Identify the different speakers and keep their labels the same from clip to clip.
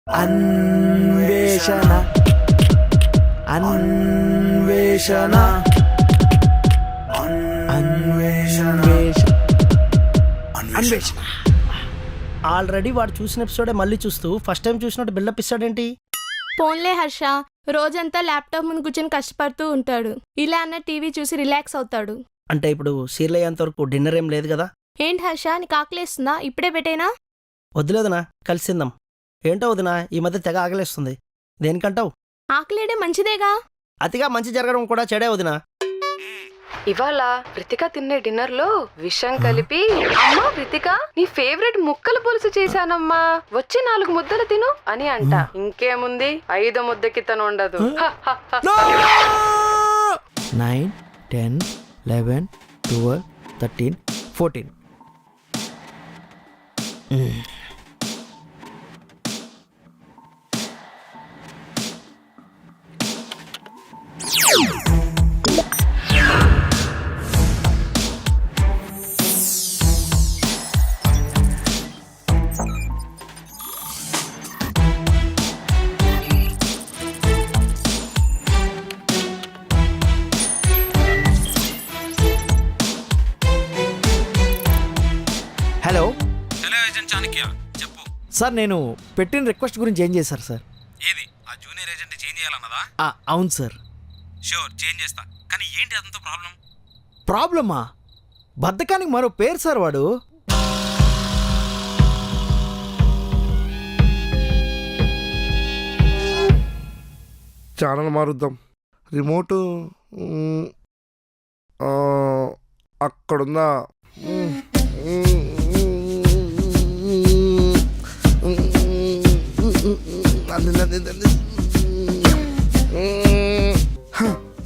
Speaker 1: అన్వేషణ అన్వేషణ అన్వేషణ అన్వేషణ.
Speaker 2: ఆల్రెడీ వాడు చూసిన ఎపిసోడే మళ్ళీ చూస్తూ ఫస్ట్ టైం చూసినట్టు బిల్డప్ ఇస్తాడేంటి?
Speaker 3: పోన్లే హర్ష, రోజంతా ల్యాప్టాప్ ముందు కూర్చొని కష్టపడుతూ ఉంటాడు. ఇలా అన్న టీవీ చూసి రిలాక్స్ అవుతాడు.
Speaker 2: అంటే ఇప్పుడు సీరియల్ అయ్యేంత వరకు డిన్నర్ ఏం లేదు కదా?
Speaker 3: ఏంటి హర్ష, నీకు ఆకలేస్తుందా? ఇప్పుడే పెట్టేనా?
Speaker 2: వద్దులేదనా, కలిసిందాం. ఏంటో వదినా, ఈ మధ్య తెగ ఆకలేస్తుంది. దేనికంటావు?
Speaker 3: ఆకలేడే మంచిదేగా.
Speaker 2: అతిగా మంచి జరగడం కూడా చెడే వదినా.
Speaker 4: ఇవాళ ప్రితిక తినే డిన్నర్ లో విషం కలిపి, అమ్మా ప్రితిక నీ ఫేవరెట్ ముక్కల పులుసు చేశానమ్మా, వచ్చి 4 ముద్దలు తిను అని అంట. ఇంకేముంది, 5 ముద్దకి తను ఉండదు.
Speaker 1: 9, 10, 11, 12, 13, 14. హలో
Speaker 5: హలో ఏజెంట్ చాణక్య, చెప్పు.
Speaker 1: సార్, నేను పెట్టిన రిక్వెస్ట్ గురించి ఏం చేశారు సార్?
Speaker 5: ఏది ఆ జూనియర్ ఏజెంట్ చేంజ్ చేయాలన్నదా?
Speaker 1: అవును సార్.
Speaker 5: షూర్, చేంజ్ చేస్తా. కానీ ఏంటి అదంతా ప్రాబ్లం?
Speaker 1: ప్రాబ్లమా? బద్ధకానికి మరో పేరు సార్ వాడు.
Speaker 6: ఛానల్ మారుద్దాం. రిమోటు అక్కడుందా?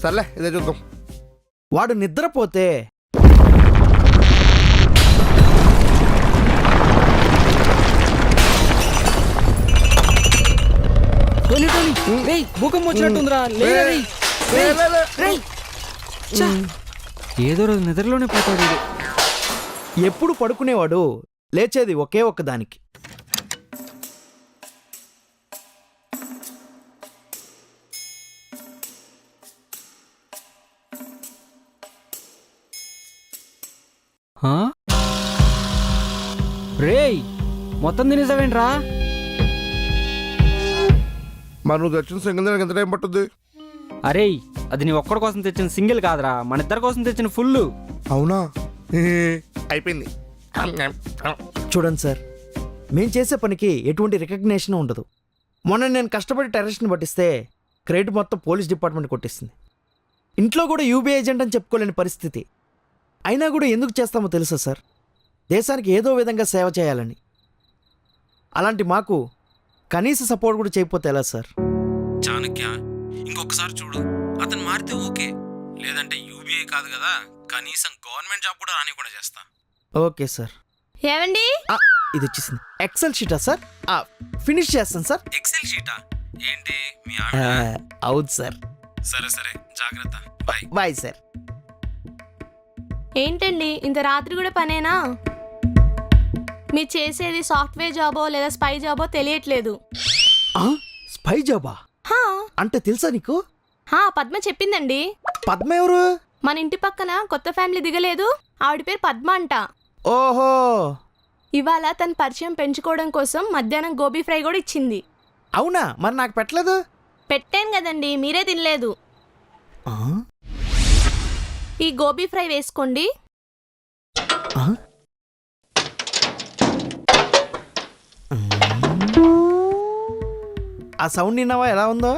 Speaker 6: సర్లే, ఇదే చూద్దాం.
Speaker 1: వాడు నిద్రపోతే
Speaker 7: భూకంపం వచ్చినట్టుందిరా. ఏదో రోజు నిద్రలోనే పోతాడు వీడు.
Speaker 1: ఎప్పుడు పడుకునేవాడు, లేచేది ఒకే ఒక్క దానికి.
Speaker 7: రేయ్, మొత్తం తినేసావేంట్రా?
Speaker 6: మరి నువ్వు తెచ్చిన సింగిల్ ఎంత టైం పట్టుద్ది?
Speaker 7: అరేయ్, అది నీ ఒక్కడి కోసం తెచ్చిన సింగిల్ కాదురా, మన ఇద్దరి కోసం తెచ్చిన ఫుల్.
Speaker 6: అవునా? అయిపోయింది.
Speaker 1: చూడండి సార్, మేం చేసే పనికి ఎటువంటి రికగ్నేషన్ ఉండదు. మొన్న నేను కష్టపడి టెర్రరిస్ట్ని పట్టిస్తే క్రెడిట్ మొత్తం పోలీస్ డిపార్ట్మెంట్ కొట్టిస్తుంది. ఇంట్లో కూడా యూబీ ఏజెంట్ అని చెప్పుకోలేని పరిస్థితి. అయినా కూడా ఎందుకు చేస్తామో తెలుసా సార్? దేశానికి ఏదో విధంగా సేవ చేయాలని. అలాంటి మాకు కనీస సపోర్ట్ కూడా చేయకపోతే ఎలా సార్?
Speaker 5: చాణక్య, ఇంకొకసారి చూడు. అతను మారితే ఓకే, లేదంటే యూబీఐ కాదు కదా, కనీసం గవర్నమెంట్ జాబ్ కూడా రానివ్వకుండా చేస్తా.
Speaker 1: Okay sir.
Speaker 3: ఏవండి,
Speaker 1: ఇది వచ్చేసింది. ఎక్సెల్ షీటా సార్? ఫినిష్ చేస్తాను సార్.
Speaker 5: ఎక్సెల్ షీటా ఏంటి మీ ఆవిడ?
Speaker 1: అవును సార్.
Speaker 5: సరే సరే, జాగ్రత్త. బాయ్.
Speaker 1: Bye sir.
Speaker 3: ఏంటండి ఇంత రాత్రి కూడా పనేనా? మీరు చేసేది సాఫ్ట్వేర్ జాబో లేదా స్పై జాబో తెలియట్లేదు.
Speaker 1: స్పై జాబా
Speaker 3: హా,
Speaker 1: అంటే తెలుసా నీకు?
Speaker 3: పద్మ చెప్పిందండి.
Speaker 1: పద్మ ఎవరు?
Speaker 3: మన ఇంటి పక్కన కొత్త ఫ్యామిలీ దిగలేదు, ఆవిడ పేరు పద్మ అంట.
Speaker 1: ఓహో,
Speaker 3: ఇవాళ తన పరిచయం పెంచుకోవడం కోసం మధ్యాహ్నం గోబీ ఫ్రై కూడా ఇచ్చింది.
Speaker 1: అవునా? మరి నాకు పెట్టలేదు.
Speaker 3: పెట్టాను కదండి, మీరే తినలేదు. ఈ గోబీ ఫ్రై వేసుకోండి.
Speaker 1: ఆ సౌండ్ విన్నావా ఎలా ఉందో?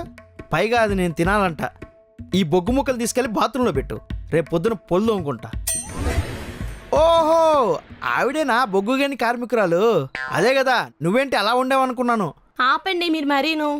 Speaker 1: పైగా అది నేను తినాలంట. ఈ బొగ్గు ముక్కలు తీసుకెళ్ళి బాత్రూంలో పెట్టు, రేపు పొద్దున పొల్లు అనుకుంటా. ఓహో, ఆవిడేనా బొగ్గు గని కార్మికురాలు? అదే కదా, నువ్వేంటి అలా ఉండేవనుకున్నాను.
Speaker 3: ఆపండి మీరు మరీను.